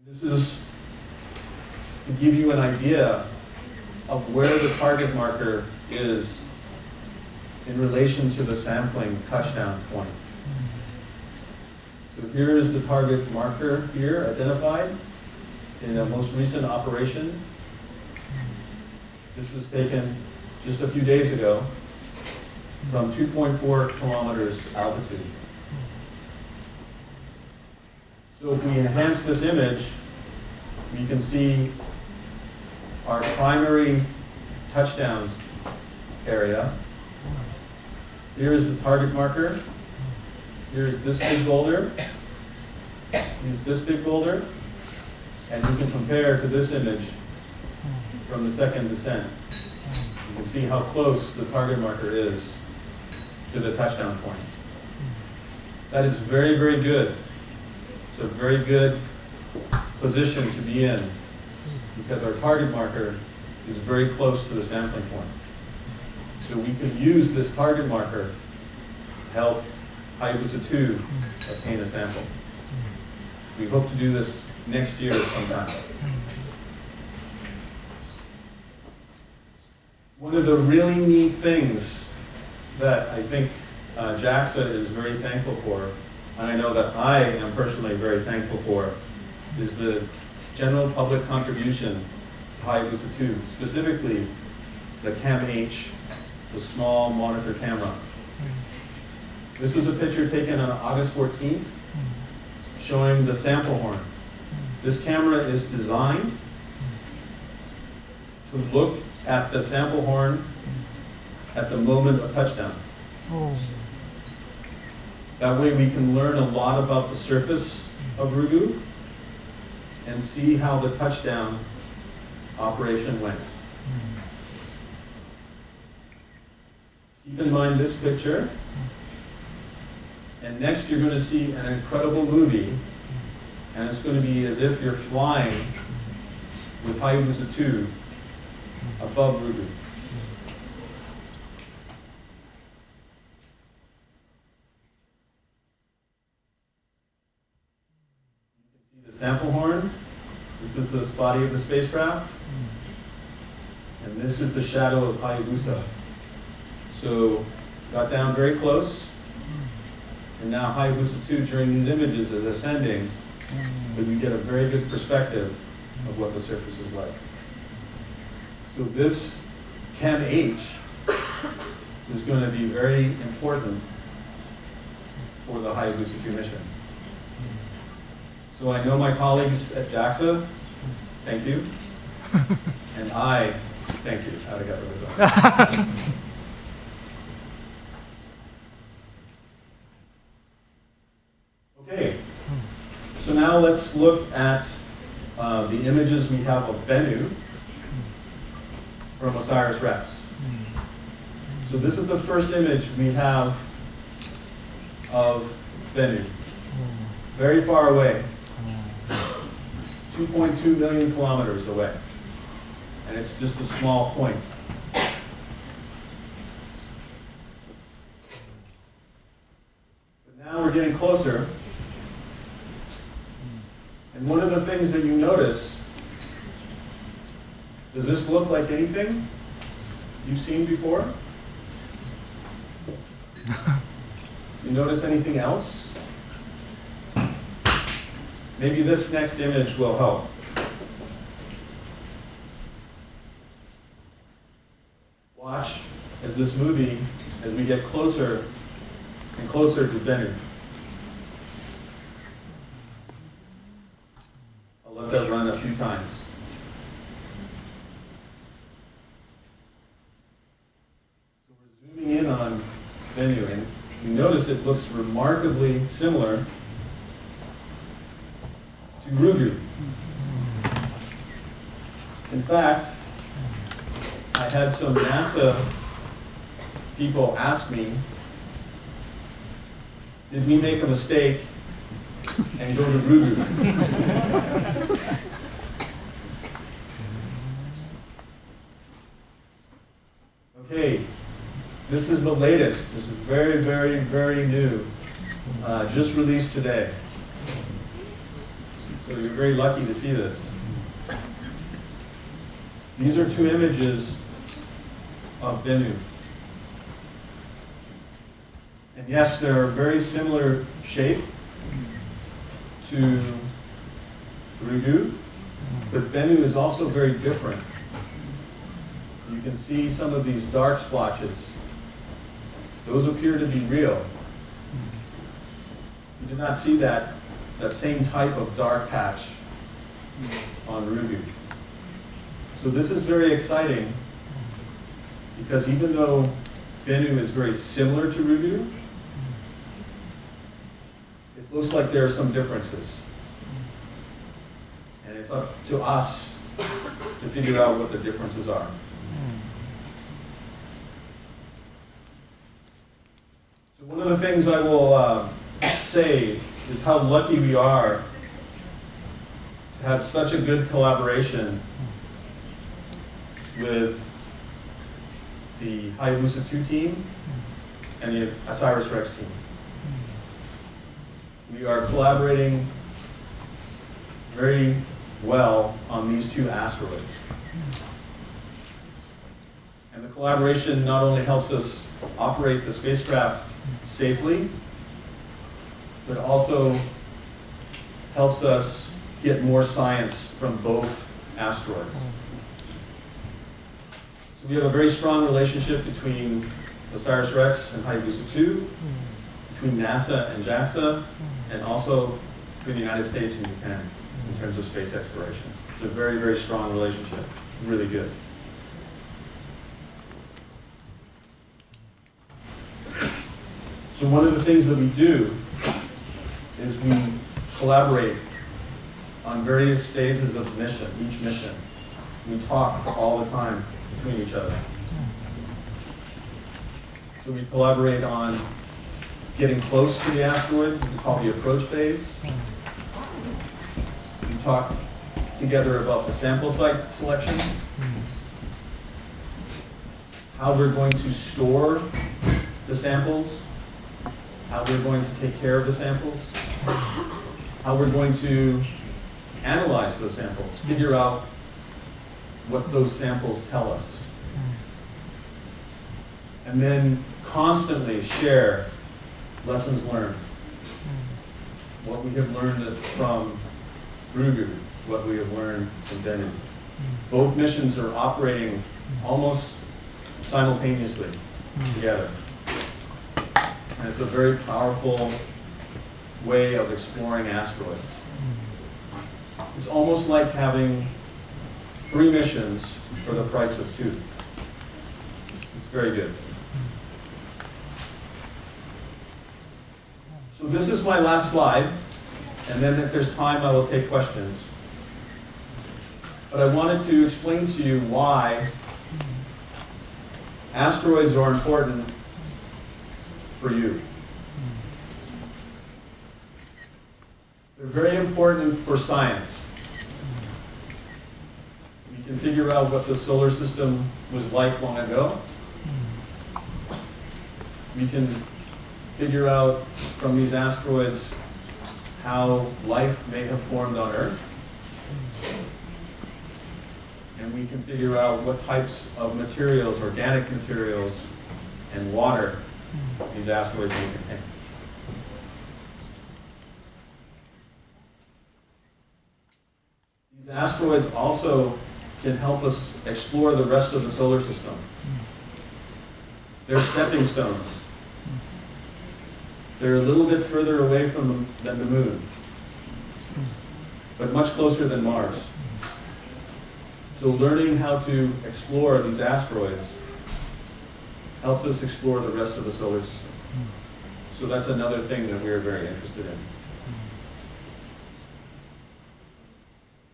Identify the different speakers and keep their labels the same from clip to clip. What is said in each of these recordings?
Speaker 1: This is to give you an idea of where the target marker is in relation to the sampling touchdown point. So here is the target marker here identified in the most recent operation. This was taken just a few days ago from 2.4 kilometers altitude. So if we enhance this image, we can see our primary touchdown area. Here is the target marker. Here is this big boulder. Here's this big boulder. And you can compare to this image from the second descent. You can see how close the target marker is to the touchdown point. That is very, very good. It's a very good position to be in because our target marker is very close to the sampling point. So we can use this target marker to help Hayabusa 2 obtain a sample. We hope to do this next year sometime. One of the really neat things that I think JAXA is very thankful for, and I know that I am personally very thankful for, is the general public contribution to Hayabusa 2, specifically the CAM-H, the small monitor camera. This was a picture taken on August 14th showing the sample horn. This camera is designed to look at the sample horn at the moment of touchdown. That way we can learn a lot about the surface of Ryugu and see how the touchdown operation went. Keep in mind this picture. And next you're going to see an incredible movie, and it's going to be as if you're flying with Hayabusa 2 above Ryugu. You can see the sample horn. This is the body of the spacecraft. And this is the shadow of Hayabusa. So got down very close. And now Hayabusa 2 during these images is ascending, but you get a very good perspective of what the surface is like. So this CAM-H is going to be very important for the Hayabusa 2 mission. So I know my colleagues at JAXA, thank you, and I thank you. How'd I get rid of that? Okay, so now let's look at the images we have of Bennu from OSIRIS-REx. So this is the first image we have of Bennu, very far away, 2.2 million kilometers away, and it's just a small point. But now we're getting closer. And one of the things that you notice, does this look like anything you've seen before? You notice anything else? Maybe this next image will help. Watch as this movie, as we get closer and closer to Bennu. Let that run a few times. So we're zooming in on Bennu, and you notice it looks remarkably similar to Ryugu. In fact, I had some NASA people ask me, did we make a mistake and go to Ryugu? Okay, this is the latest. This is very, very, very new. Just released today. So you're very lucky to see this. These are two images of Bennu. And yes, they're a very similar shape to Rudu, but Bennu is also very different. You can see some of these dark splotches. Those appear to be real. You do not see that same type of dark patch on Rudu. So this is very exciting because even though Bennu is very similar to Rudu, it looks like there are some differences. And it's up to us to figure out what the differences are. So one of the things I will say is how lucky we are to have such a good collaboration with the Hayabusa 2 team and the OSIRIS-REx team. We are collaborating very well on these two asteroids. And the collaboration not only helps us operate the spacecraft safely, but also helps us get more science from both asteroids. So we have a very strong relationship between OSIRIS-REx and Hayabusa 2, between NASA and JAXA, and also between the United States and Japan in terms of space exploration. It's a very, very strong relationship, really good. So one of the things that we do is we collaborate on various phases of each mission. We talk all the time between each other. So we collaborate on getting close to the asteroid, we call the approach phase. We talk together about the sample site selection, how we're going to store the samples, how we're going to take care of the samples, how we're going to analyze those samples, figure out what those samples tell us. And then constantly share lessons learned. What we have learned from Rudu, what we have learned from Bennu. Both missions are operating almost simultaneously together. And it's a very powerful way of exploring asteroids. It's almost like having 3 missions for the price of 2. It's very good. So this is my last slide, and then if there's time, I will take questions. But I wanted to explain to you why asteroids are important for you. They're very important for science. We can figure out what the solar system was like long ago. We can figure out from these asteroids how life may have formed on Earth. And we can figure out what types of materials, organic materials, and water these asteroids may contain. These asteroids also can help us explore the rest of the solar system. They're stepping stones. They're a little bit further away than the moon, but much closer than Mars. So learning how to explore these asteroids helps us explore the rest of the solar system. So that's another thing that we're very interested in.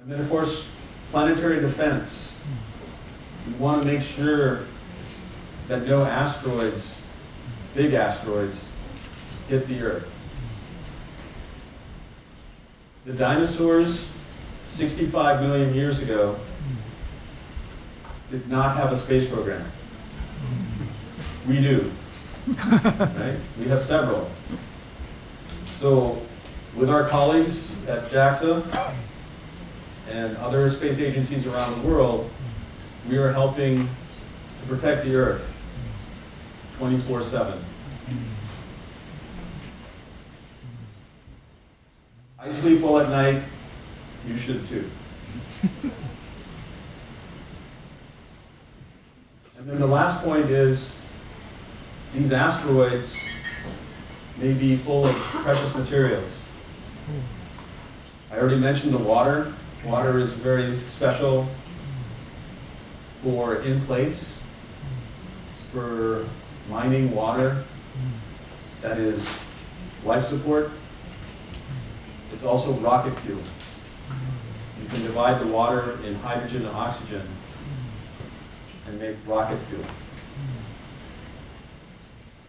Speaker 1: And then, of course, planetary defense. We want to make sure that no asteroids, big asteroids, hit the Earth. The dinosaurs, 65 million years ago, did not have a space program. We do, right? We have several. So with our colleagues at JAXA and other space agencies around the world, we are helping to protect the Earth 24/7. I sleep well at night. You should too. And then the last point is, these asteroids may be full of precious materials. I already mentioned the water. Water is very special for in place, for mining water. That is life support. It's also rocket fuel. You can divide the water in hydrogen and oxygen and make rocket fuel.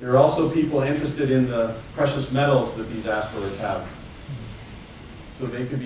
Speaker 1: There are also people interested in the precious metals that these asteroids have. So they could be